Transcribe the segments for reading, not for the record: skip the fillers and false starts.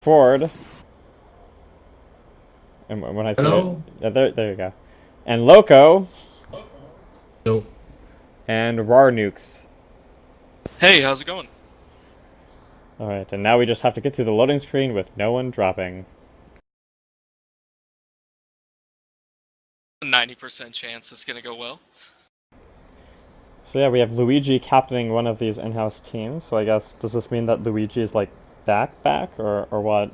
Ford, and when I say Hello. there you go, and Loko, So, and Rarnukes. Hey, how's it going? Alright, and now we just have to get through the loading screen with no one dropping. 90% chance it's gonna go well. So yeah, we have Luigi captaining one of these in-house teams, so I guess, does this mean that Luigi is like back, or what?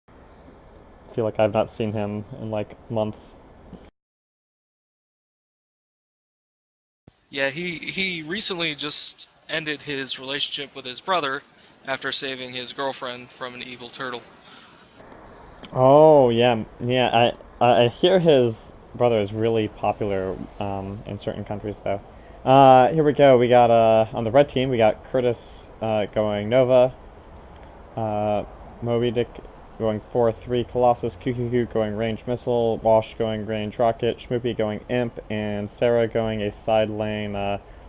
I feel like I've not seen him in like months. Yeah, he recently just ended his relationship with his brother after saving his girlfriend from an evil turtle. Oh yeah. I hear his brother is really popular in certain countries though. Here we go. We got on the red team we got Curtis going Nova, uh, Moby Dick going 4-3 Colossus, QQQ going range missile, Wash going range rocket, Schmoopy going imp, and Sarah going a side lane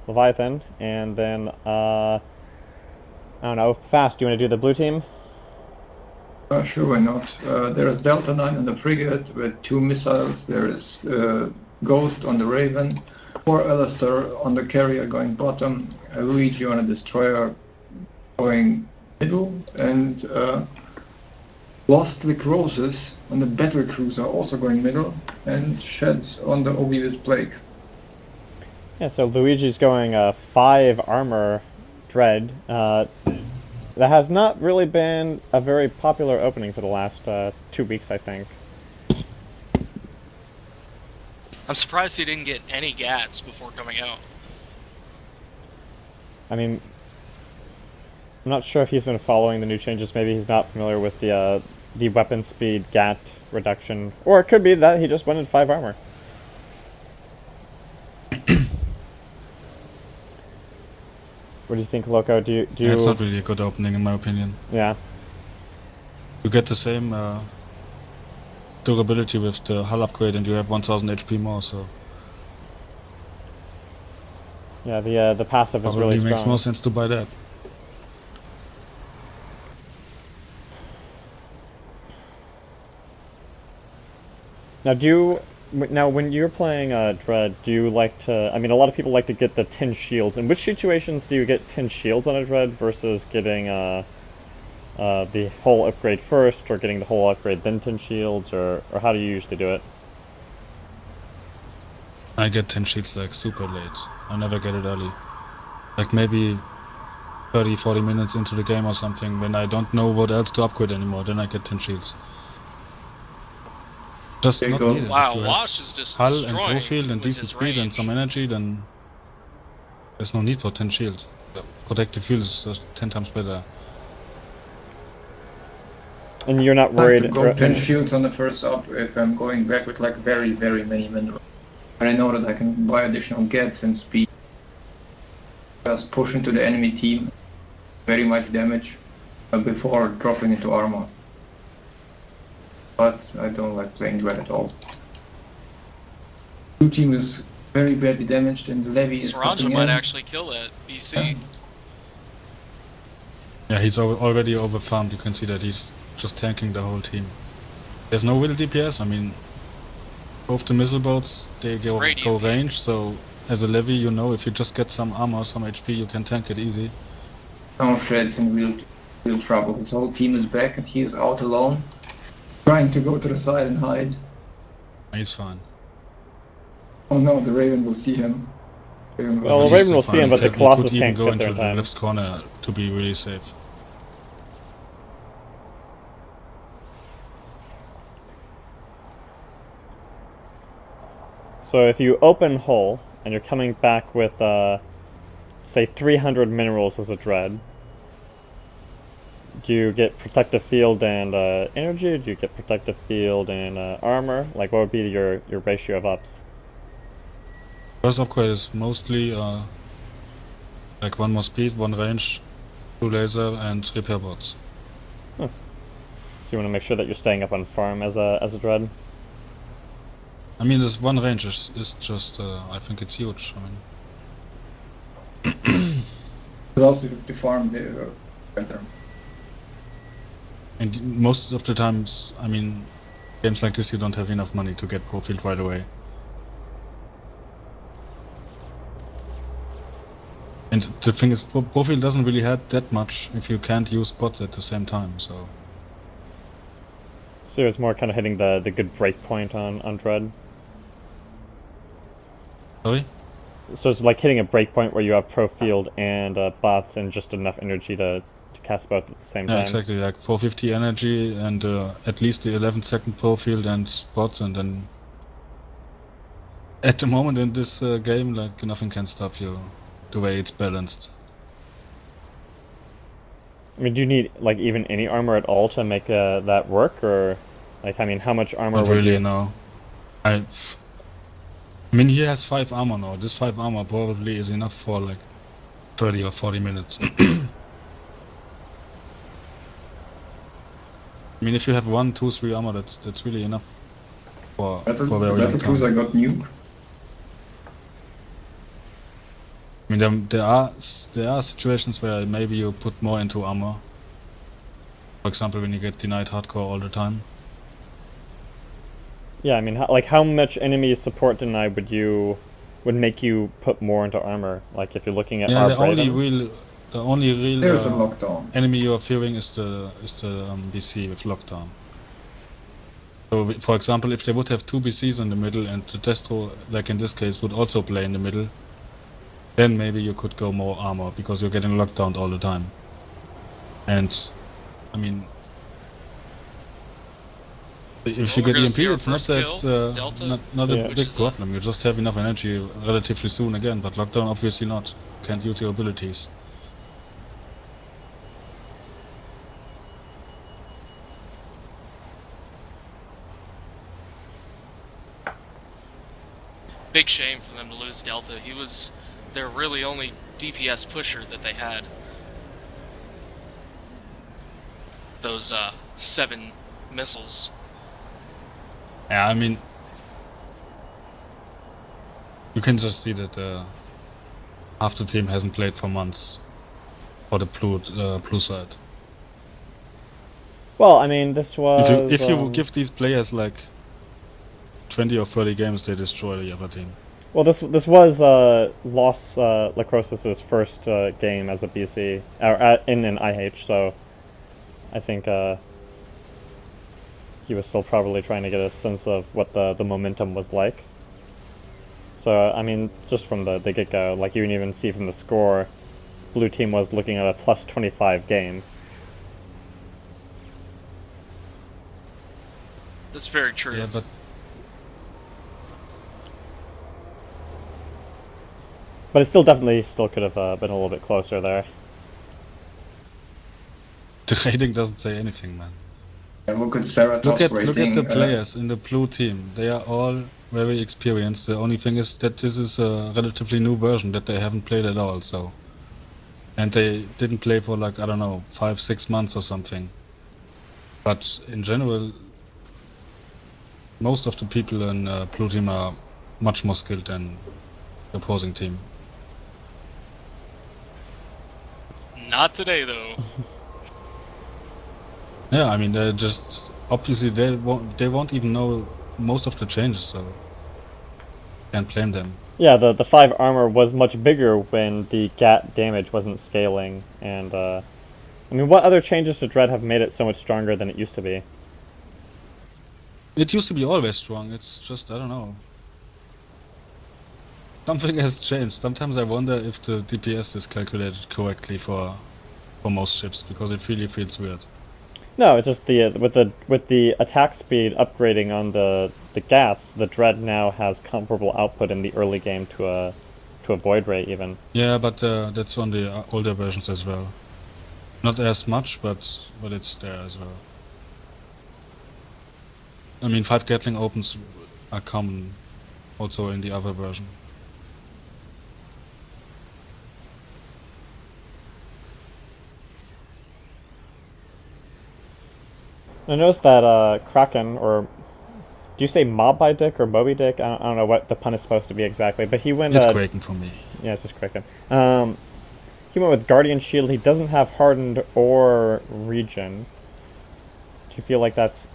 Leviathan. And then I don't know. Fast. Do you want to do the blue team? Sure, why not? There is Delta 9 on the frigate with 2 missiles. There is Ghost on the Raven, 4 Alistair on the carrier going bottom, Luigi on a destroyer going middle, and Lost Lick Roses on the battle cruiser also going middle, and Sheds on the Obi with Plague. Yeah. So Luigi's going 5 armor dread. That has not really been a very popular opening for the last 2 weeks, I think. I'm surprised he didn't get any GATs before coming out. I mean, I'm not sure if he's been following the new changes. Maybe he's not familiar with the weapon speed GAT reduction, or it could be that he just went in 5 armor. What do you think, Loco? Do you? it's not really a good opening in my opinion. Yeah. You get the same durability with the hull upgrade and you have 1000 HP more, so Yeah. The passive is probably really makes strong. more sense to buy that. Now, when you're playing Dread, do you like to? I mean, a lot of people like to get the tin shields. In which situations do you get tin shields on a Dread versus getting the whole upgrade first, or getting the whole upgrade then tin shields, or how do you usually do it? I get 10 sheets like super late. I never get it early. Like maybe 30-40 minutes into the game or something when I don't know what else to upgrade anymore, then I get 10 shields. Just There you not go. needed. If Wow, you have Wash is just hull and destroying profile and with decent his speed and range. some energy, then there's no need for 10 shields. Protective field is just 10 times better. And you're not I like worried. to go 10 shields on the first up if I'm going back with like very many minerals. And I know that I can buy additional gets and speed. Just push into the enemy team, very much damage before dropping into armor. But I don't like playing Dread at all. Blue team is very badly damaged and the levy is Saranja coming might in. actually kill that BC. Yeah, he's already overfarmed. You can see that he's just tanking the whole team. There's no real DPS. I mean, both the missile boats, they go range, so as a levy, you know, if you just get some armor, some HP, you can tank it easy. Now Shred's in real trouble. His whole team is back and he is out alone, trying to go to the side and hide. He's fine. Oh no, the Raven will see him. Well, the Raven will see him, but the Colossus he could even can't go get into there in the time. left corner to be really safe. So if you open hull and you're coming back with, say, 300 minerals as a dread, do you get protective field and energy? Do you get protective field and armor? Like, what would be your ratio of ups? First upgrade is mostly like 1 more speed, 1 range, 2 laser, and repair bots. So you want to make sure that you're staying up on farm as a dread. I mean, this 1 range is just, I think it's huge. I mean, But also to farm the better. And most of the times, I mean, games like this you don't have enough money to get profiled right away. And the thing is, profile doesn't really help that much if you can't use bots at the same time, so... So it's more kind of hitting the good break point on Dread. Sorry? So it's like hitting a break point where you have pro field and bots and just enough energy to cast both at the same time. Yeah, exactly, like 450 energy and at least the 11-second pro field and bots, and then... At the moment in this game, like, nothing can stop you, the way it's balanced. I mean, do you need like even any armor at all to make that work, or like I mean, how much armor Not would really, you? no. I mean, he has 5 armor now. This 5 armor probably is enough for like 30 or 40 minutes. I mean, if you have 1, 2, 3 armor, that's really enough for a very long Battle time. Cruiser got nuked. I mean, there are situations where maybe you put more into armor. For example, when you get denied hardcore all the time. Yeah, I mean, how much enemy support deny would make you put more into armor? Like if you're looking at Yeah, our the only real There's a lockdown. enemy you are fearing is the BC with lockdown. So, for example, if they would have 2 BCs in the middle and the Destro, like in this case, would also play in the middle, then maybe you could go more armor because you're getting locked down all the time. And I mean, if you we're get gonna EMP, see our it's not first that kill, Delta, not a Yeah. big problem. You just have enough energy relatively soon again, but lockdown obviously not. Can't use your abilities. Big shame for them to lose Delta. He was their really only DPS pusher that they had. Those 7 missiles. Yeah, I mean, you can just see that half the team hasn't played for months for the blue side. Well, I mean, this was. If you give these players like 20 or 30 games, they destroy the other team. Well, this was Los Lacrose's first game as a BC or in an IH, so I think he was still probably trying to get a sense of what the momentum was like. So I mean, just from the get go, like you can even see from the score, blue team was looking at a plus 25 game. That's very true. Yeah, But it still definitely could have been a little bit closer there. the rating doesn't say anything, man. And look at Cerato's Look at rating. the players in the blue team. They are all very experienced. The only thing is that this is a relatively new version that they haven't played at all. So, and they didn't play for like, I don't know, 5-6 months or something. But in general, most of the people in blue team are much more skilled than the opposing team. Not today, though. Yeah, I mean, they're just obviously they won't even know most of the changes, so can't blame them. Yeah, the 5 armor was much bigger when the GAT damage wasn't scaling, and I mean, what other changes to Dread have made it so much stronger than it used to be? It used to be always strong. It's just, I don't know. Something has changed. Sometimes I wonder if the DPS is calculated correctly for most ships, because it really feels weird. No, it's just with the attack speed upgrading on the GATs, the Dread now has comparable output in the early game to a Void Ray even. Yeah, but that's on the older versions as well. Not as much, but it's there as well. I mean, 5 Gatling opens are common also in the other version. I noticed that Kraken, or do you say Moby Dick or Moby Dick? I don't know what the pun is supposed to be exactly, but he went. It's Kraken for me. Yeah, it's just Kraken. He went with Guardian Shield. He doesn't have Hardened or Regen. Do you feel like that's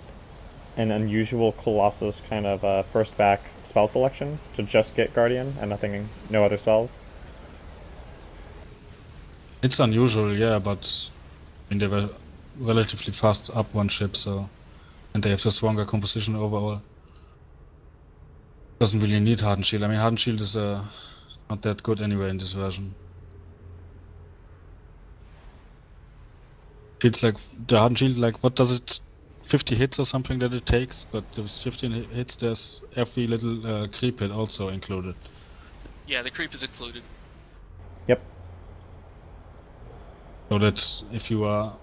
an unusual Colossus kind of first back spell selection to just get Guardian and no other spells? It's unusual, yeah, but I mean they were relatively fast up one ship, so and they have the stronger composition overall. Doesn't really need Hardened Shield. I mean, Hardened Shield is not that good anyway in this version. Feels like the Hardened Shield, like what does it? 50 hits or something that it takes, but with 15 hits, there's every little creep hit also included. Yeah, the creep is included. Yep. So that's if you are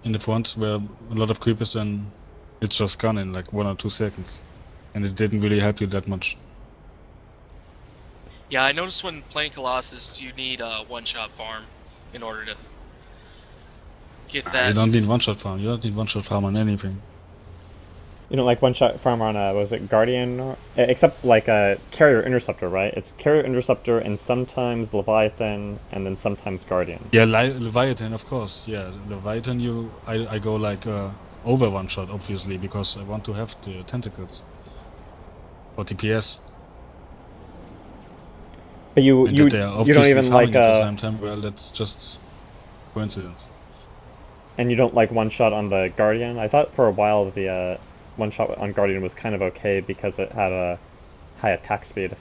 in the front where a lot of creep is, then it's just gone in like 1 or 2 seconds, and it didn't really help you that much. Yeah, I noticed when playing Colossus, you need a one-shot farm in order to get that. You don't need one-shot farm. You don't need one-shot farm on anything. You don't like one-shot farm on was it Guardian? Except like a Carrier Interceptor, right? It's Carrier Interceptor and sometimes Leviathan and then sometimes Guardian. Yeah, Leviathan, of course. Yeah, Leviathan. I go like over one-shot, obviously, because I want to have the tentacles for DPS. But you don't even like at the same time. Well, that's just coincidence. And you don't like one shot on the Guardian? I thought for a while the one shot on Guardian was kind of okay because it had a high attack speed.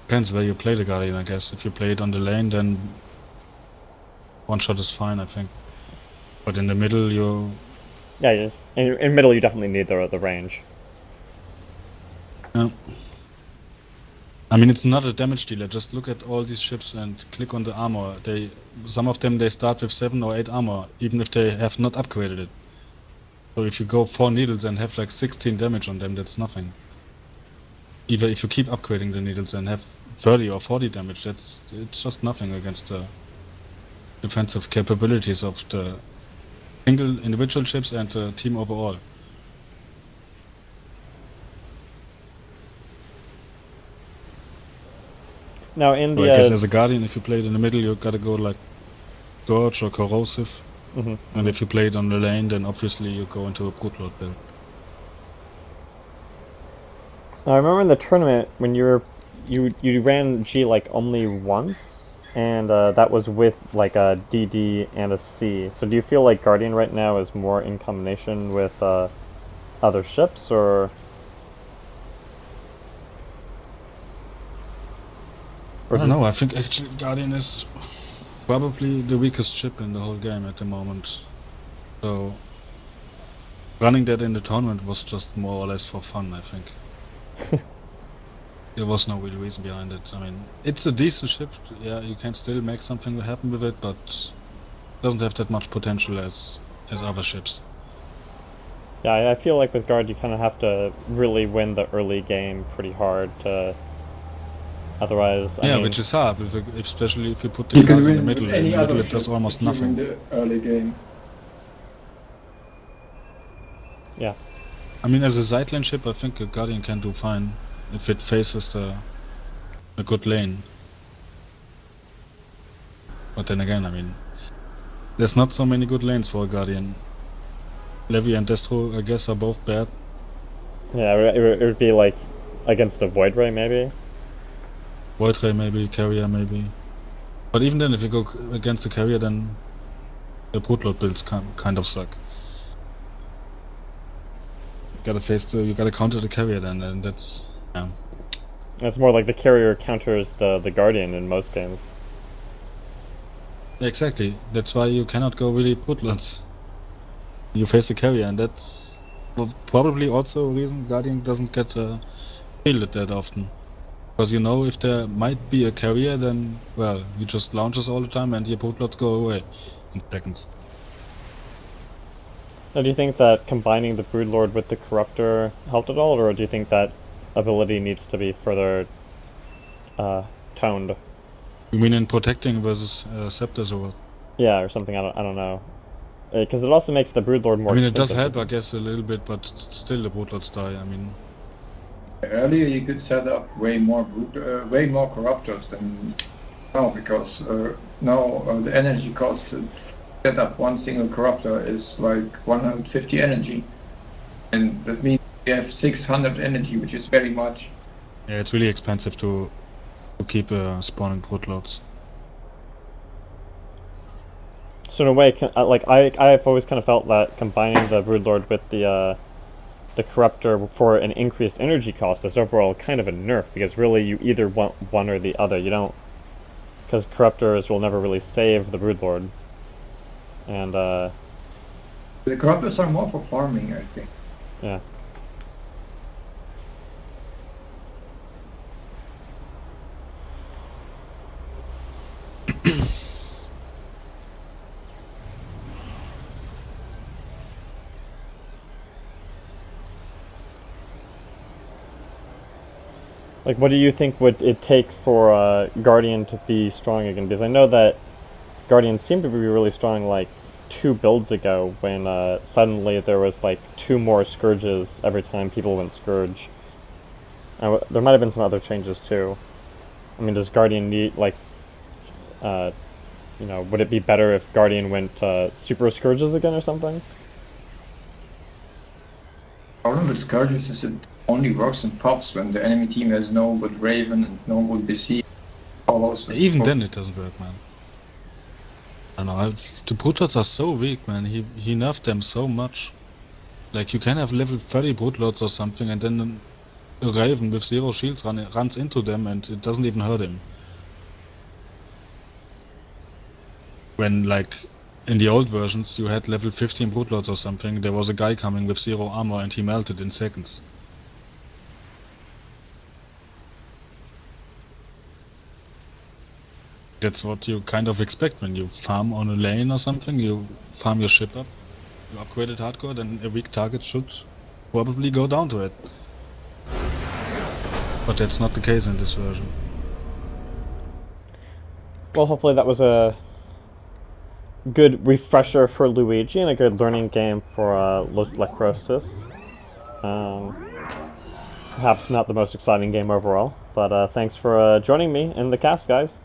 Depends where you play the Guardian, I guess. If you play it on the lane, then one shot is fine, I think. But in the middle, Yeah, in middle you definitely need the range. Yeah. I mean, it's not a damage dealer. Just look at all these ships and click on the armor. Some of them they start with 7 or 8 armor, even if they have not upgraded it. So if you go 4 needles and have like 16 damage on them, that's nothing. Even if you keep upgrading the needles and have 30 or 40 damage, it's just nothing against the defensive capabilities of the single individual ships and the team overall. Now in So the I guess as a Guardian, if you play it in the middle, you gotta go like Scourge or Corrosive. And if you play it on the lane, then obviously you go into a Brute build. I remember in the tournament when you ran G like only once, and that was with like a DD and a C. So do you feel like Guardian right now is more in combination with other ships, or? I don't know, I think actually Guardian is probably the weakest ship in the whole game at the moment. So running that in the tournament was just more or less for fun, I think. There was no real reason behind it. I mean, it's a decent ship, yeah, you can still make something happen with it, but it doesn't have that much potential as other ships. Yeah, I feel like with Guard you kind of have to really win the early game pretty hard to... Otherwise, I mean, which is hard, especially if you put the card in the middle. In the middle, it does almost nothing. In the early game. Yeah. I mean, as a sideline ship, I think a Guardian can do fine if it faces a good lane. But then again, I mean, there's not so many good lanes for a Guardian. Levy and Destro, I guess, are both bad. Yeah, it would be like against a Void Ray, maybe. Void Ray maybe, Carrier maybe. But even then, if you go against the Carrier, then the Brute builds kind of suck. You gotta counter the Carrier then, and that's... yeah. It's more like the Carrier counters the Guardian in most games. Exactly, that's why you cannot go really Brute. You face the Carrier, and that's probably also a reason Guardian doesn't get fielded that often. Because you know, if there might be a Carrier, then, well, he just launches all the time and your Brute go away in seconds. Now, do you think that combining the Broodlord with the Corruptor helped at all, or do you think that ability needs to be further toned? You mean in protecting versus Scepters or what? Yeah, or something, I don't know. Because it also makes the Broodlord more expensive. I mean, it does help, I guess, a little bit, but still the Broodlords die, I mean... Earlier you could set up way more Corruptors than now, because now the energy cost set up one single corruptor is like 150 energy, and that means we have 600 energy, which is very much. Yeah, it's really expensive to keep spawning broodlords. So in a way, like I've always kind of felt that combining the Broodlord with the Corruptor for an increased energy cost is overall kind of a nerf, because really you either want one or the other. You don't, because Corruptors will never really save the Broodlord. And the corruptors are more for farming, I think. Yeah. Like, what do you think would it take for Guardian to be strong again? Because I know that Guardians seemed to be really strong like 2 builds ago, when suddenly there was like 2 more Scourges every time people went Scourge. There might have been some other changes too. I mean, does Guardian need, like, would it be better if Guardian went Super Scourges again or something? The problem with Scourges is it only works in pops when the enemy team has no good Raven and no good BC. Even then it doesn't work, man. I don't know, the Broodlords are so weak, man. He nerfed them so much. Like, you can have level 30 Broodlords or something, and then a Raven with 0 shields runs into them and it doesn't even hurt him. When, like, in the old versions you had level 15 Broodlords or something, there was a guy coming with 0 armor and he melted in seconds. That's what you kind of expect when you farm on a lane or something. You farm your ship up, you upgrade it hardcore, then a weak target should probably go down to it. But that's not the case in this version. Well, hopefully that was a good refresher for Luigi and a good learning game for Los Lacrosis. Perhaps not the most exciting game overall, but thanks for joining me in the cast, guys.